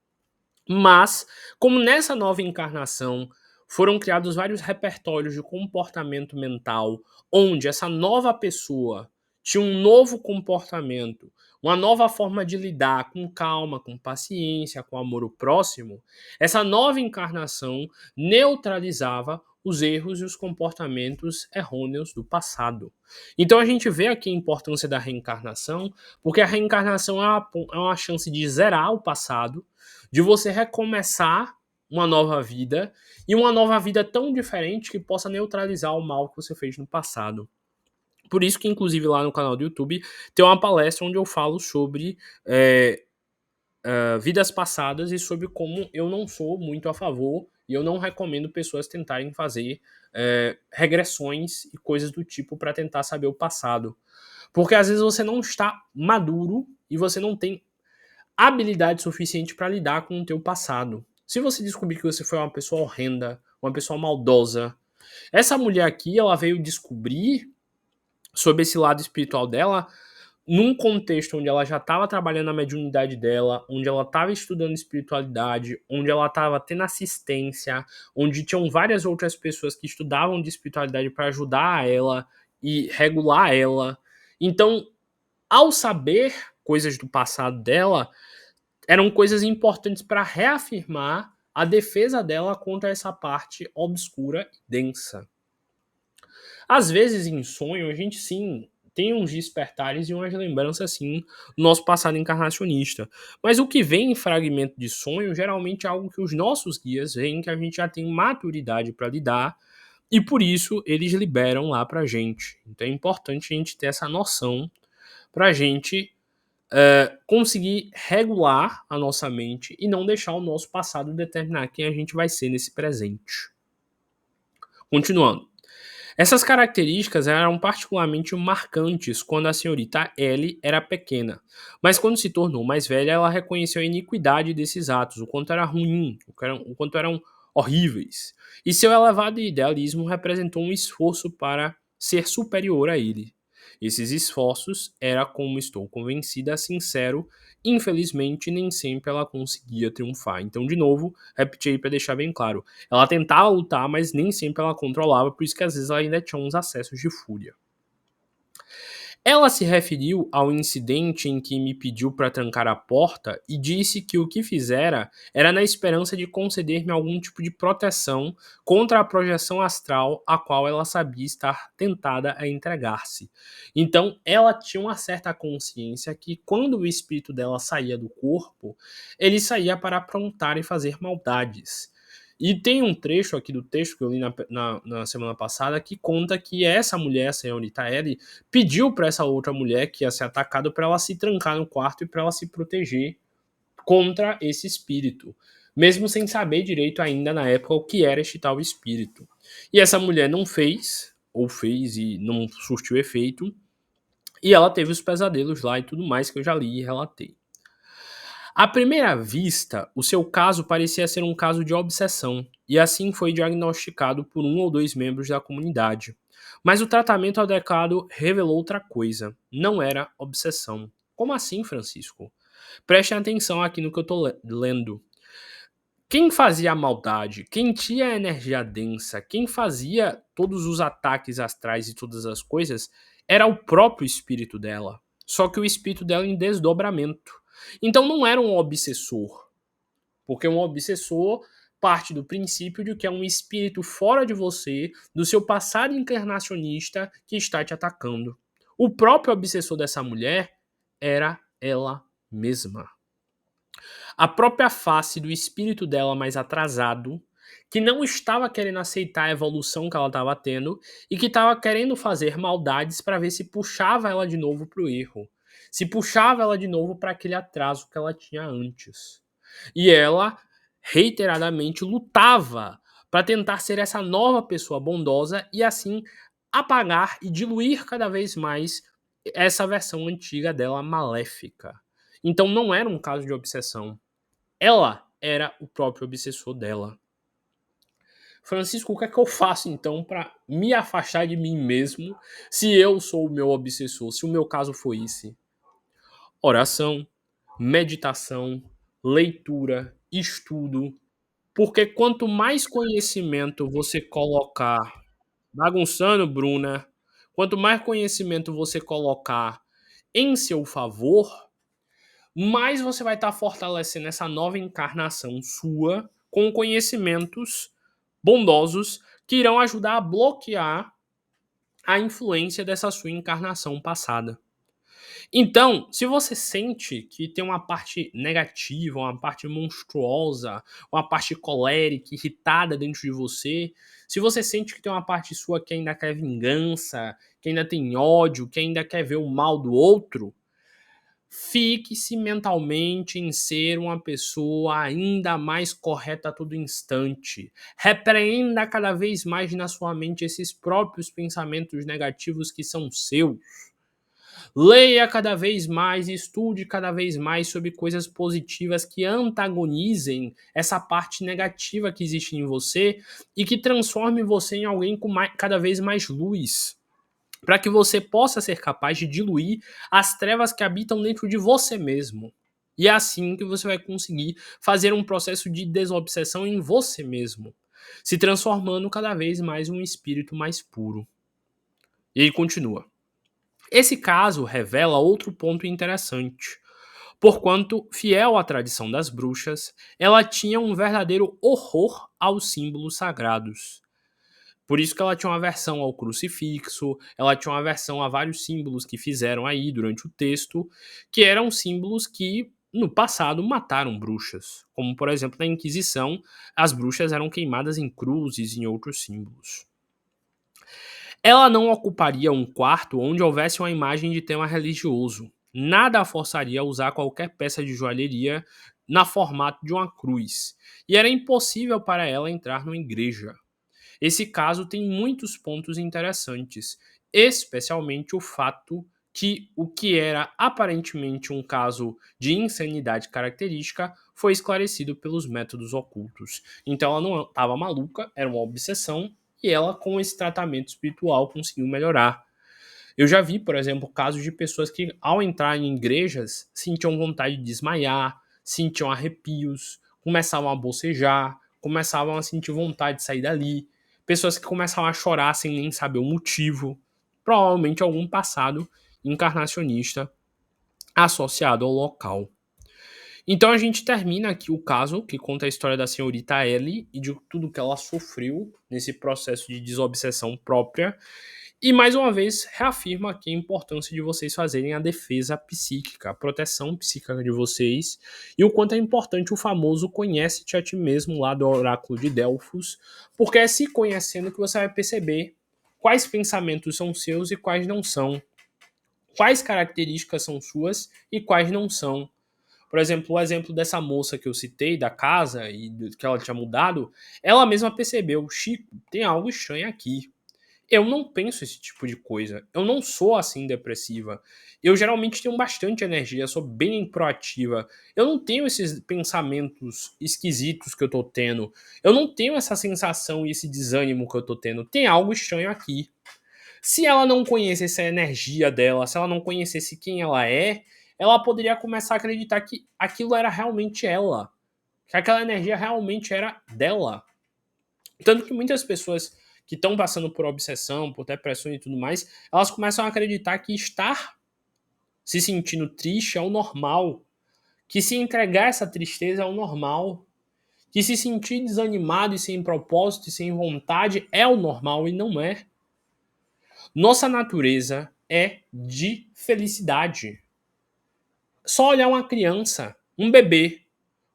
Mas, como nessa nova encarnação foram criados vários repertórios de comportamento mental, onde essa nova pessoa tinha um novo comportamento, uma nova forma de lidar com calma, com paciência, com amor ao próximo, essa nova encarnação neutralizava os erros e os comportamentos errôneos do passado. Então a gente vê aqui a importância da reencarnação, porque a reencarnação é uma chance de zerar o passado, de você recomeçar uma nova vida, e uma nova vida tão diferente que possa neutralizar o mal que você fez no passado. Por isso que, inclusive, lá no canal do YouTube, tem uma palestra onde eu falo sobre vidas passadas e sobre como eu não sou muito a favor e eu não recomendo pessoas tentarem fazer regressões e coisas do tipo para tentar saber o passado. Porque às vezes você não está maduro e você não tem habilidade suficiente para lidar com o teu passado. Se você descobrir que você foi uma pessoa horrenda, uma pessoa maldosa, essa mulher aqui, ela veio descobrir sobre esse lado espiritual dela num contexto onde ela já estava trabalhando a mediunidade dela, onde ela estava estudando espiritualidade, onde ela estava tendo assistência, onde tinham várias outras pessoas que estudavam de espiritualidade para ajudar ela e regular ela. Então, ao saber coisas do passado dela, eram coisas importantes para reafirmar a defesa dela contra essa parte obscura e densa. Às vezes, em sonho, a gente sim tem uns despertares e umas lembranças assim do nosso passado encarnacionista. Mas o que vem em fragmento de sonho geralmente é algo que os nossos guias veem que a gente já tem maturidade para lidar e por isso eles liberam lá pra gente. Então é importante a gente ter essa noção pra gente conseguir regular a nossa mente e não deixar o nosso passado determinar quem a gente vai ser nesse presente. Continuando. Essas características eram particularmente marcantes quando a senhorita Ellie era pequena, mas quando se tornou mais velha, ela reconheceu a iniquidade desses atos, o quanto era ruim, o quanto eram horríveis, e seu elevado idealismo representou um esforço para ser superior a ele. Esses esforços era, como estou convencida, sincero. Infelizmente, nem sempre ela conseguia triunfar. Então, de novo, repeti aí para deixar bem claro. Ela tentava lutar, mas nem sempre ela controlava, por isso que às vezes ela ainda tinha uns acessos de fúria. Ela se referiu ao incidente em que me pediu para trancar a porta e disse que o que fizera era na esperança de conceder-me algum tipo de proteção contra a projeção astral a qual ela sabia estar tentada a entregar-se. Então, ela tinha uma certa consciência que quando o espírito dela saía do corpo, ele saía para aprontar e fazer maldades. E tem um trecho aqui do texto que eu li na semana passada que conta que essa mulher, a senhorita Ellie, pediu para essa outra mulher que ia ser atacada para ela se trancar no quarto e para ela se proteger contra esse espírito, mesmo sem saber direito ainda na época o que era este tal espírito. E essa mulher não fez, ou fez e não surtiu efeito, e ela teve os pesadelos lá e tudo mais que eu já li e relatei. À primeira vista, o seu caso parecia ser um caso de obsessão, e assim foi diagnosticado por um ou dois membros da comunidade. Mas o tratamento adequado revelou outra coisa: não era obsessão. Como assim, Francisco? Prestem atenção aqui no que eu estou lendo. Quem fazia a maldade, quem tinha a energia densa, quem fazia todos os ataques astrais e todas as coisas, era o próprio espírito dela. Só que o espírito dela em desdobramento. Então não era um obsessor, porque um obsessor parte do princípio de que é um espírito fora de você, do seu passado encarnacionista, que está te atacando. O próprio obsessor dessa mulher era ela mesma. A própria face do espírito dela mais atrasado, que não estava querendo aceitar a evolução que ela estava tendo e que estava querendo fazer maldades para ver se puxava ela de novo para o erro, se puxava ela de novo para aquele atraso que ela tinha antes. E ela reiteradamente lutava para tentar ser essa nova pessoa bondosa e assim apagar e diluir cada vez mais essa versão antiga dela maléfica. Então não era um caso de obsessão. Ela era o próprio obsessor dela. Francisco, o que é que eu faço então para me afastar de mim mesmo se eu sou o meu obsessor, se o meu caso foi esse? Oração, meditação, leitura, estudo, porque quanto mais conhecimento você colocar, bagunçando, Bruna, quanto mais conhecimento você colocar em seu favor, mais você vai estar fortalecendo essa nova encarnação sua com conhecimentos bondosos que irão ajudar a bloquear a influência dessa sua encarnação passada. Então, se você sente que tem uma parte negativa, uma parte monstruosa, uma parte colérica, irritada dentro de você, se você sente que tem uma parte sua que ainda quer vingança, que ainda tem ódio, que ainda quer ver o mal do outro, fique-se mentalmente em ser uma pessoa ainda mais correta a todo instante. Repreenda cada vez mais na sua mente esses próprios pensamentos negativos que são seus. Leia cada vez mais, estude cada vez mais sobre coisas positivas que antagonizem essa parte negativa que existe em você e que transforme você em alguém com cada vez mais luz, para que você possa ser capaz de diluir as trevas que habitam dentro de você mesmo. E é assim que você vai conseguir fazer um processo de desobsessão em você mesmo, se transformando cada vez mais em um espírito mais puro. E ele continua. Esse caso revela outro ponto interessante. Porquanto, fiel à tradição das bruxas, ela tinha um verdadeiro horror aos símbolos sagrados. Por isso que ela tinha uma aversão ao crucifixo, ela tinha uma aversão a vários símbolos que fizeram aí durante o texto, que eram símbolos que no passado mataram bruxas. Como, por exemplo, na Inquisição, as bruxas eram queimadas em cruzes e em outros símbolos. Ela não ocuparia um quarto onde houvesse uma imagem de tema religioso. Nada a forçaria a usar qualquer peça de joalheria na formato de uma cruz. E era impossível para ela entrar numa igreja. Esse caso tem muitos pontos interessantes, especialmente o fato que o que era aparentemente um caso de insanidade característica foi esclarecido pelos métodos ocultos. Então ela não estava maluca, era uma obsessão, e ela, com esse tratamento espiritual, conseguiu melhorar. Eu já vi, por exemplo, casos de pessoas que, ao entrar em igrejas, sentiam vontade de desmaiar, sentiam arrepios, começavam a bocejar, começavam a sentir vontade de sair dali. Pessoas que começavam a chorar sem nem saber o motivo. Provavelmente algum passado encarnacionista associado ao local. Então a gente termina aqui o caso que conta a história da senhorita Ellie e de tudo que ela sofreu nesse processo de desobsessão própria. E mais uma vez reafirma aqui a importância de vocês fazerem a defesa psíquica, a proteção psíquica de vocês, e o quanto é importante o famoso conhece-te a ti mesmo lá do oráculo de Delfos, porque é se conhecendo que você vai perceber quais pensamentos são seus e quais não são, quais características são suas e quais não são. Por exemplo, o exemplo dessa moça que eu citei, da casa, e que ela tinha mudado, ela mesma percebeu, Chico, tem algo estranho aqui. Eu não penso esse tipo de coisa. Eu não sou assim depressiva. Eu geralmente tenho bastante energia, sou bem proativa. Eu não tenho esses pensamentos esquisitos que eu tô tendo. Eu não tenho essa sensação e esse desânimo que eu tô tendo. Tem algo estranho aqui. Se ela não conhecesse a energia dela, se ela não conhecesse quem ela poderia começar a acreditar que aquilo era realmente ela. Que aquela energia realmente era dela. Tanto que muitas pessoas que estão passando por obsessão, por depressão e tudo mais, elas começam a acreditar que estar se sentindo triste é o normal. Que se entregar essa tristeza é o normal. Que se sentir desanimado e sem propósito e sem vontade é o normal e não é. Nossa natureza é de felicidade. Só olhar uma criança, um bebê,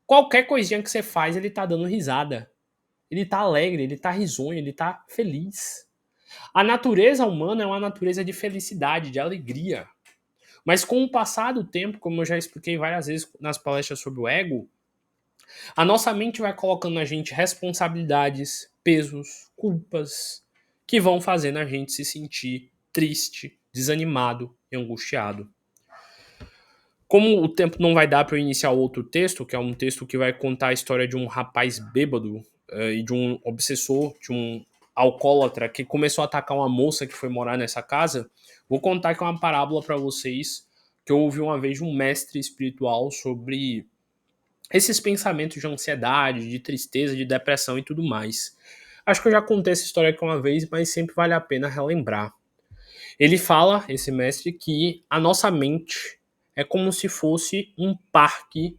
qualquer coisinha que você faz, ele tá dando risada. Ele tá alegre, ele tá risonho, ele tá feliz. A natureza humana é uma natureza de felicidade, de alegria. Mas com o passar do tempo, como eu já expliquei várias vezes nas palestras sobre o ego, a nossa mente vai colocando na gente responsabilidades, pesos, culpas, que vão fazendo a gente se sentir triste, desanimado e angustiado. Como o tempo não vai dar para eu iniciar outro texto, que é um texto que vai contar a história de um rapaz bêbado e de um obsessor, de um alcoólatra que começou a atacar uma moça que foi morar nessa casa, vou contar aqui uma parábola para vocês que eu ouvi uma vez de um mestre espiritual sobre esses pensamentos de ansiedade, de tristeza, de depressão e tudo mais. Acho que eu já contei essa história aqui uma vez, mas sempre vale a pena relembrar. Ele fala, esse mestre, que a nossa mente é como se fosse um parque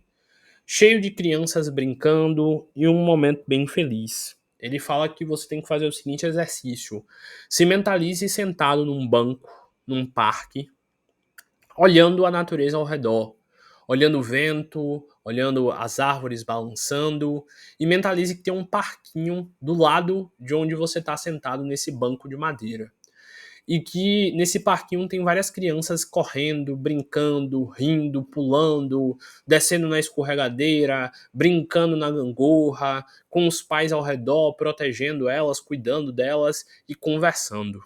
cheio de crianças brincando e um momento bem feliz. Ele fala que você tem que fazer o seguinte exercício: se mentalize sentado num banco, num parque, olhando a natureza ao redor, olhando o vento, olhando as árvores balançando, e mentalize que tem um parquinho do lado de onde você está sentado nesse banco de madeira. E que nesse parquinho tem várias crianças correndo, brincando, rindo, pulando, descendo na escorregadeira, brincando na gangorra, com os pais ao redor, protegendo elas, cuidando delas e conversando.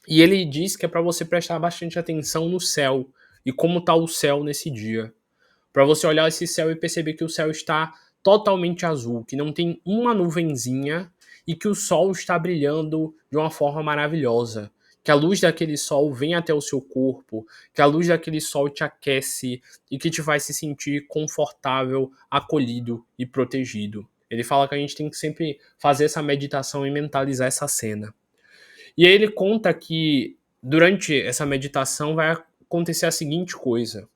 E ele diz que é para você prestar bastante atenção no céu e como está o céu nesse dia. Para você olhar esse céu e perceber que o céu está totalmente azul, que não tem uma nuvenzinha e que o sol está brilhando de uma forma maravilhosa. Que a luz daquele sol vem até o seu corpo, que a luz daquele sol te aquece e que te faz se sentir confortável, acolhido e protegido. Ele fala que a gente tem que sempre fazer essa meditação e mentalizar essa cena. E aí ele conta que durante essa meditação vai acontecer a seguinte coisa,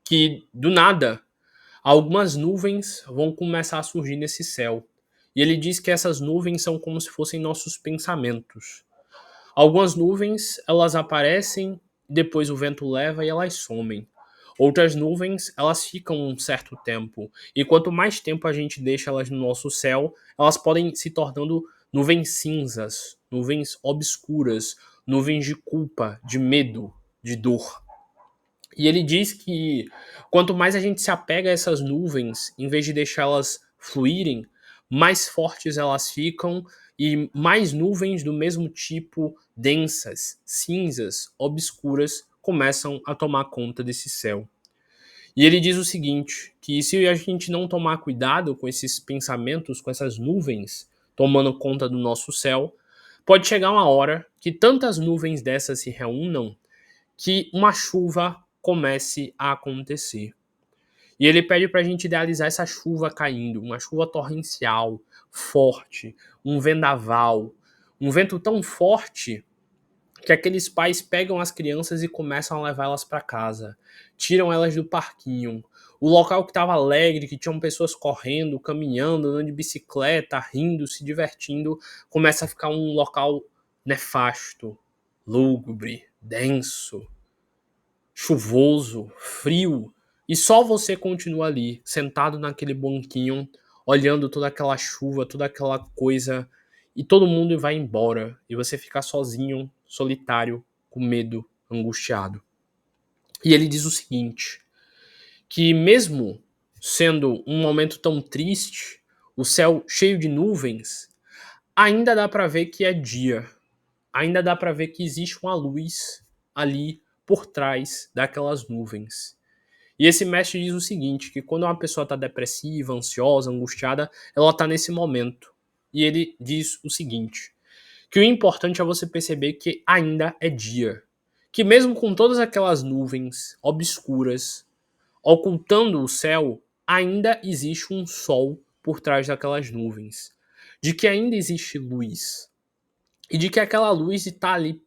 que do nada algumas nuvens vão começar a surgir nesse céu. E ele diz que essas nuvens são como se fossem nossos pensamentos. Algumas nuvens, elas aparecem, depois o vento leva e elas somem. Outras nuvens, elas ficam um certo tempo. E quanto mais tempo a gente deixa elas no nosso céu, elas podem se tornando nuvens cinzas, nuvens obscuras, nuvens de culpa, de medo, de dor. E ele diz que quanto mais a gente se apega a essas nuvens, em vez de deixá-las fluírem, mais fortes elas ficam e mais nuvens do mesmo tipo, densas, cinzas, obscuras, começam a tomar conta desse céu. E ele diz o seguinte, que se a gente não tomar cuidado com esses pensamentos, com essas nuvens tomando conta do nosso céu, pode chegar uma hora que tantas nuvens dessas se reúnam que uma chuva comece a acontecer. E ele pede para a gente idealizar essa chuva caindo, uma chuva torrencial, forte, um vendaval, um vento tão forte que aqueles pais pegam as crianças e começam a levá-las para casa, tiram elas do parquinho. O local que estava alegre, que tinham pessoas correndo, caminhando, andando de bicicleta, rindo, se divertindo, começa a ficar um local nefasto, lúgubre, denso, chuvoso, frio, e só você continua ali, sentado naquele banquinho, olhando toda aquela chuva, toda aquela coisa, e todo mundo vai embora, e você fica sozinho, solitário, com medo, angustiado. E ele diz o seguinte, que mesmo sendo um momento tão triste, o céu cheio de nuvens, ainda dá para ver que é dia, ainda dá para ver que existe uma luz ali por trás daquelas nuvens. E esse mestre diz o seguinte, que quando uma pessoa está depressiva, ansiosa, angustiada, ela está nesse momento. E ele diz o seguinte, que o importante é você perceber que ainda é dia. Que mesmo com todas aquelas nuvens obscuras ocultando o céu, ainda existe um sol por trás daquelas nuvens. De que ainda existe luz. E de que aquela luz está ali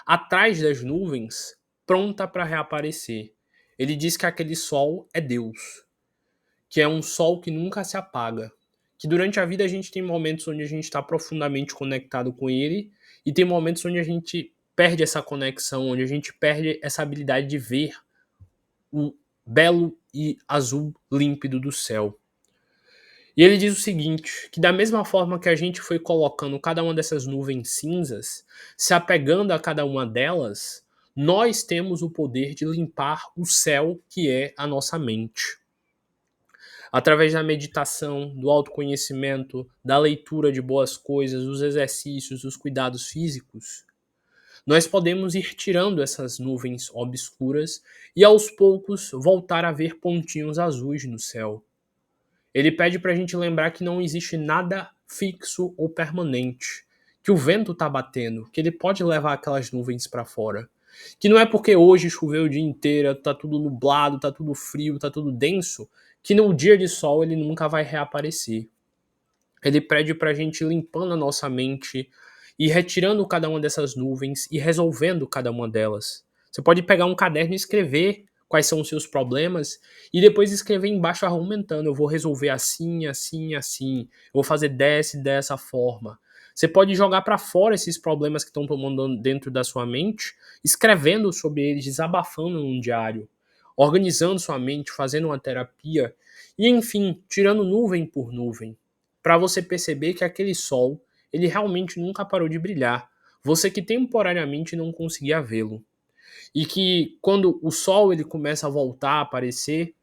atrás das nuvens, pronta para reaparecer. Ele diz que aquele sol é Deus, que é um sol que nunca se apaga. Que durante a vida a gente tem momentos onde a gente está profundamente conectado com ele e tem momentos onde a gente perde essa conexão, onde a gente perde essa habilidade de ver o belo e azul límpido do céu. E ele diz o seguinte, que da mesma forma que a gente foi colocando cada uma dessas nuvens cinzas, se apegando a cada uma delas, nós temos o poder de limpar o céu que é a nossa mente. Através da meditação, do autoconhecimento, da leitura de boas coisas, dos exercícios, dos cuidados físicos, nós podemos ir tirando essas nuvens obscuras e aos poucos voltar a ver pontinhos azuis no céu. Ele pede para a gente lembrar que não existe nada fixo ou permanente, que o vento está batendo, que ele pode levar aquelas nuvens para fora. Que não é porque hoje choveu o dia inteiro, tá tudo nublado, tá tudo frio, tá tudo denso, que no dia de sol ele nunca vai reaparecer. Ele pede para a gente ir limpando a nossa mente e retirando cada uma dessas nuvens e resolvendo cada uma delas. Você pode pegar um caderno e escrever quais são os seus problemas e depois escrever embaixo argumentando, eu vou resolver assim, assim, assim, eu vou fazer dessa e dessa forma. Você pode jogar para fora esses problemas que estão tomando dentro da sua mente, escrevendo sobre eles, desabafando num diário, organizando sua mente, fazendo uma terapia e, enfim, tirando nuvem por nuvem, para você perceber que aquele sol, ele realmente nunca parou de brilhar. Você que temporariamente não conseguia vê-lo. E que quando o sol ele começa a voltar a aparecer,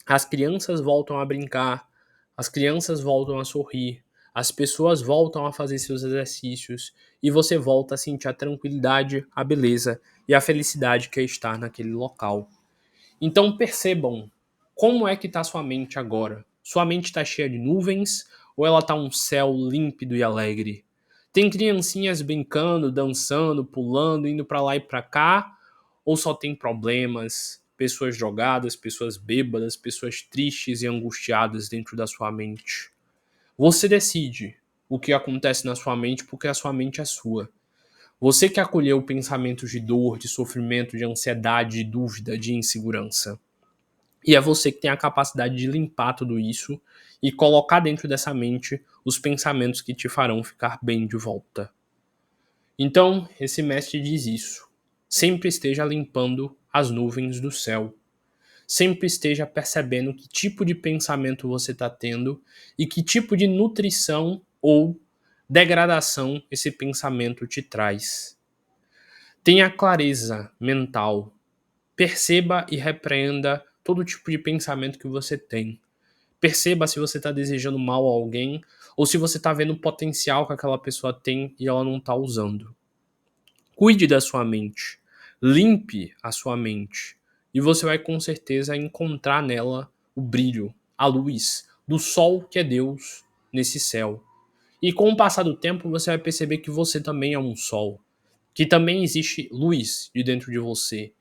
as crianças voltam a brincar, as crianças voltam a sorrir, as pessoas voltam a fazer seus exercícios e você volta a sentir a tranquilidade, a beleza e a felicidade que é estar naquele local. Então percebam como é que está sua mente agora. Sua mente está cheia de nuvens ou ela está um céu límpido e alegre? Tem criancinhas brincando, dançando, pulando, indo para lá e para cá? Ou só tem problemas, pessoas jogadas, pessoas bêbadas, pessoas tristes e angustiadas dentro da sua mente? Você decide o que acontece na sua mente porque a sua mente é sua. Você que acolheu pensamentos de dor, de sofrimento, de ansiedade, de dúvida, de insegurança. E é você que tem a capacidade de limpar tudo isso e colocar dentro dessa mente os pensamentos que te farão ficar bem de volta. Então, esse mestre diz isso. Sempre esteja limpando as nuvens do céu. Sempre esteja percebendo que tipo de pensamento você está tendo e que tipo de nutrição ou degradação esse pensamento te traz. Tenha clareza mental. Perceba e repreenda todo tipo de pensamento que você tem. Perceba se você está desejando mal a alguém ou se você está vendo o potencial que aquela pessoa tem e ela não está usando. Cuide da sua mente. Limpe a sua mente. E você vai com certeza encontrar nela o brilho, a luz do sol que é Deus nesse céu. E com o passar do tempo você vai perceber que você também é um sol, que também existe luz de dentro de você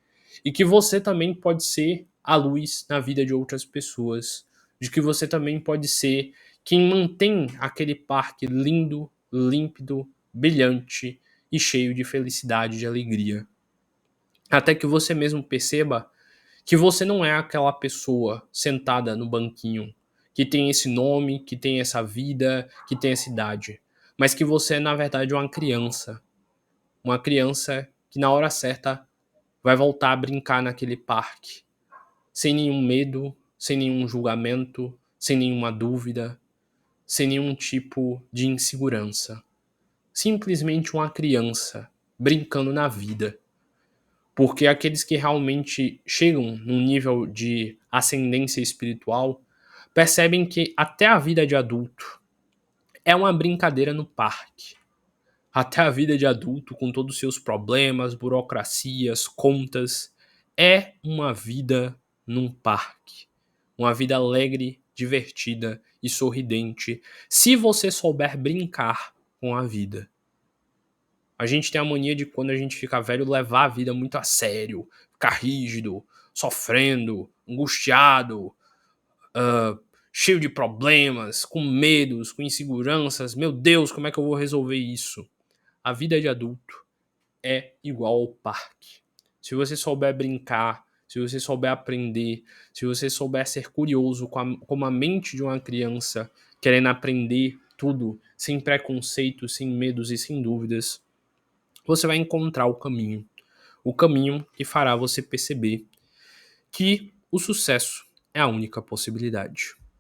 e que você também pode ser a luz na vida de outras pessoas, de que você também pode ser quem mantém aquele parque lindo, límpido, brilhante e cheio de felicidade e de alegria. Até que você mesmo perceba que você não é aquela pessoa sentada no banquinho, que tem esse nome, que tem essa vida, que tem essa idade, mas que você é, na verdade, uma criança que na hora certa vai voltar a brincar naquele parque, sem nenhum medo, sem nenhum julgamento, sem nenhuma dúvida, sem nenhum tipo de insegurança. Simplesmente uma criança brincando na vida. Porque aqueles que realmente chegam num nível de ascendência espiritual percebem que até a vida de adulto é uma brincadeira no parque. Até a vida de adulto, com todos os seus problemas, burocracias, contas, é uma vida num parque. Uma vida alegre, divertida e sorridente, se você souber brincar com a vida. A gente tem a mania de, quando a gente fica velho, levar a vida muito a sério, ficar rígido, sofrendo, angustiado, cheio de problemas, com medos, com inseguranças. Meu Deus, como é que eu vou resolver isso? A vida de adulto é igual ao parque. Se você souber brincar, se você souber aprender, se você souber ser curioso como a mente de uma criança, querendo aprender tudo, sem preconceitos, sem medos e sem dúvidas, você vai encontrar o caminho. O caminho que fará você perceber que o sucesso é a única possibilidade.